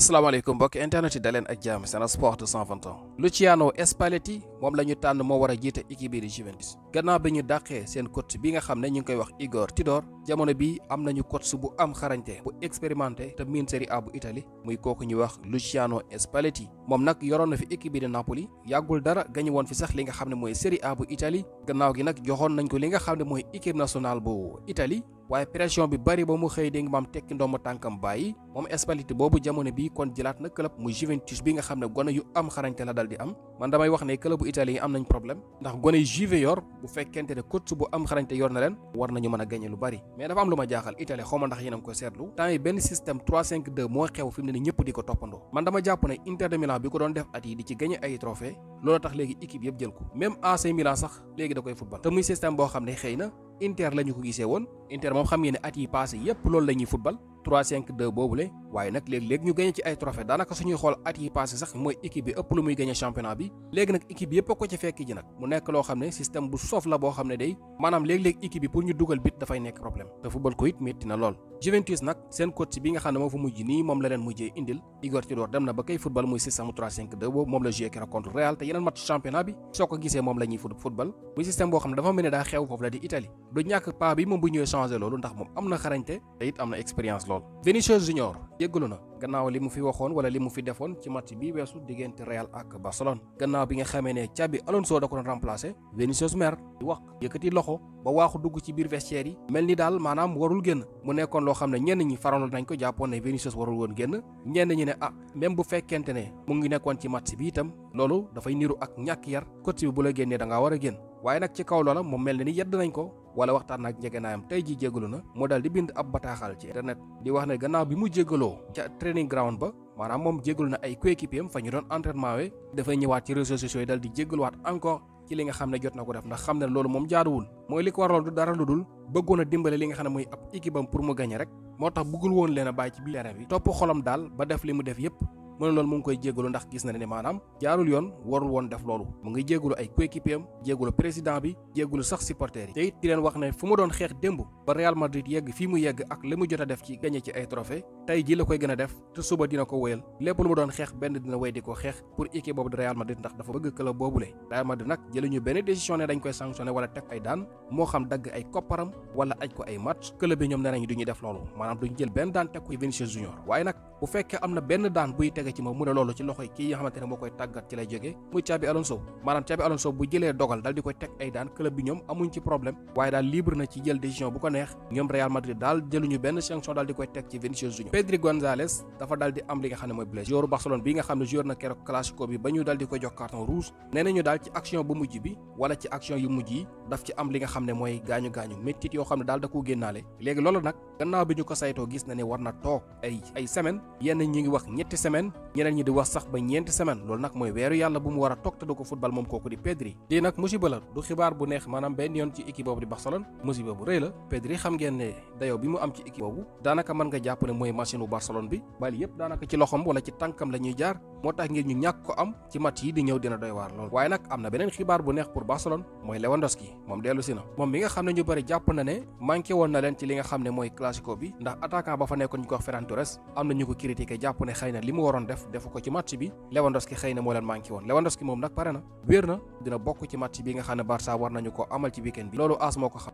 asalaamaaleykum mbokk internet yi daleen ak jàmm Sen Sport 221. Luciano Spalletti moom la ñu tànn moo war a jiite équipe bi di Juventus gannaaw bi ñu dàqee seen coach bi nga xam ne ñu ngi koy wax Igor Tudor jamono bi am nañu coach bu am xarañte bu expérimenté te miin Serie A bu Italie muy kooku ñuy wax Luciano Spalletti moom nag yoroon na fi équipe bi di Napoli yàggul dara gañu woon fi sax li nga xam ne mooy Serie A bu Italie gannaaw gi nag joxoon nañ ko li nga xam ne mooy équipe nationale bu Italie waaye pression bi bari ba mu xëy dégg maam tekki ndomba tànkam bàyyi moom Spalletti boobu jamono bi kon jëlaat na club muy Juventus bi nga xam ne gone yu am xarañte la dal di am man damay wax ne club bu Italie yi am nañ problème ndax gone yu Juve yor bu fekkente ne coach bu am xarañte yor na leen war nañu mën a gagné lu bari mais dafa am lu ma jaaxal Italie xaw ma ndax yéen a ngi ko seetlu temps yi benn système 3-5-2 moo xew fi mu ne ni ñëpp di ko toppandoo man dama jàpp ne Inter de Milan bi ko doon def at yi di ci gagné ay trophée loolu tax léegi équipe yëpp jël ko même AC Milan sax léegi da koy football te muy système boo xam ne xëy na Inter la ñu ko gisee woon Inter moom xam ngeen ne at yi passé yépp loolu la ñuy football 3-5-2 boobule waaye nag léegi-léegi ñu gagné ci ay trophée daanaka suñuy xool at yi passé sax mooy équipe bi ëpp lu muy gagné championnat bi léegi nag équipe bi yëpp a ko ci fekk ji nag mu nekk loo xam ne système bu soof la boo xam ne day maanaam léegi-léegi équipe bi pour ñu dugal bit dafay nekk problème te football ko it métti na lool Juventus nag seen coach bi nga xam ne moo fa mujj nii moom la leen mujjee indil Igor Tudor dem na ba kay football muy système 3-5-2 boobu moom la joué keroog contre Real te yeneen match championnat bi soo ko gisee moom la ñuy football muy système boo xam ne dafa mel ne daa xew foofu la di Italie du ñàkk pa bi moom bu ñëwee changé loolu ndax moom am na xarañte te it am na expérience lool Vinicius Junior jéggalu na gannaaw li mu fi waxoon wala li mu fi defoon ci match bi weesu diggante Real ak Barcelone gannaaw bi nga xamee ne Xabi Alonso da ko doon remplacé Vinicius mer di wax yëkkati loxo ba waaxu dugg ci biir vestiaire yi mel ni daal maanaam warul génn mu nekkoon loo xam ne ñenn ñi faral nañ ko jàppoon ne Vinicius warul woon génn ñenn ñi ne même bu fekkente ne mu ngi nekkoon ci match bi itam loolu dafay niru ak ñàkk yar coach bi bu la génnee da ngaa war a génn waaye nag ci kaw loola moom mel na ni yedd nañ ko wala waxtaan nag njegenaayam tey ji jégalu na moo dal di bind ab bataaxal ci internet di wax ne gannaaw bi mu jégaloo ca training ground ba maanaam moom jégalu na ay coéquipiers am fa ñu doon entraînement we dafay ñëwaat ci réseaux sociaux yi dal di jégaluwaat encore ci li nga xam ne jot na ko def ndax xam ne loolu moom jaaduwul mooy li ko waraloon du dara lu dul bëggoon a dimbale li nga xam ne mooy ab équipe am pour mu gagné rek moo tax bëggul woon leen a bàyyi ci biir terrain bi topp xolam daal ba def li mu def yépp mu ne loolu mu ngi koy jégalu ndax gis na ne maanaam jaarul yoon warul woon def loolu mu ngi jégalu ay coéquipiers am jégalu président bi jégalu sax supporters yi te it di leen wax ne fu mu doon xeex démb ba Real Madrid yegg fii mu yegg ak li mu jot a def ci gagné ci ay trophée tey ji la koy gën a def te suba dina ko wéyal lépp lu mu doon xeex benn dina wéy di ko xeex pour équipe boobu di Real Madrid ndax dafa bëgg club boobule Real Madrid nag jëluñu benn décision ne dañ koy sanctionné wala teg ay daan moo xam dagg ay kopparam wala aj ko ay match club bi ñoom nee nañu duñuy def loolu maanaam duñu jël benn daan teg ko Vinicius Junior waaye nag bu fekkee am na benn daan buy tege ci moom mu ne loolu ci loxoy kii nga xamante ne moo koy tàggat ci lay jógee muy Xabi Alonso maanaam Xabi Alonso bu jëlee dogal dal di koy teg ay daan club bi ñoom amuñ ci problème waaye daal libre na ci jël décision bu ko neex ñoom Real Madrid daal jëluñu benn sanction daal di koy teg ci Vinicius Junior Pedri González dafa dal di am li nga xam ne mooy blessure joueur Barcelone bi nga xam ne joueur na keroog classico bi ba ñu dal di ko jox carton rouge nee nañu daal ci action bu mujj bi wala ci action yu mujj yi daf ci am li nga xam ne mooy gaañu-gaañu méttit yoo xam ne daal da koo génnaale léegi loolu nag gannaaw bi ñu ko saytoo gis na ne war na toog ay semaine yenn ñi ngi wax ñetti semaine ñeneen ñi di wax sax ba ñeenti semaine loolu nag mooy weeru yàlla bu mu war a toog te du ko football moom kooku di Pedri lii nag musiba la du xibaar bu neex maanaam benn yoon ci équipe boobu di Barcelone musiba bu rëy la Pedri xam ngeen ne dayoo bi mu am ci équipe boobu daanaka mën nga jàpp ne mooy machine u Barcelone bi bali yépp daanaka ci loxom wala ci tànkam la ñuy jaar moo tax ngir ñu ñàkk ko am ci match yi di ñëw dina doy waar lool waaye nag am na beneen xibaar bu neex pour Barcelone mooy Lewandowski moom dellu si na moom mi nga xam ne ñu bëri jàpp na ne manqué woon na leen ci li nga xam ne mooy classico bi ndax attaquant ba fa nekkoon ñu ko wax Ferran Torres am na ñu ko critiqué jàpp ne xëy na li mu waroon def defu ko ci match bi Lewandowski xëy na moo leen manqué woon Lewandowski moom nag pare na wér na dina bokk ci match bi nga xam ne Barça war nañu ko amal ci weekend bi loolu as moo ko xam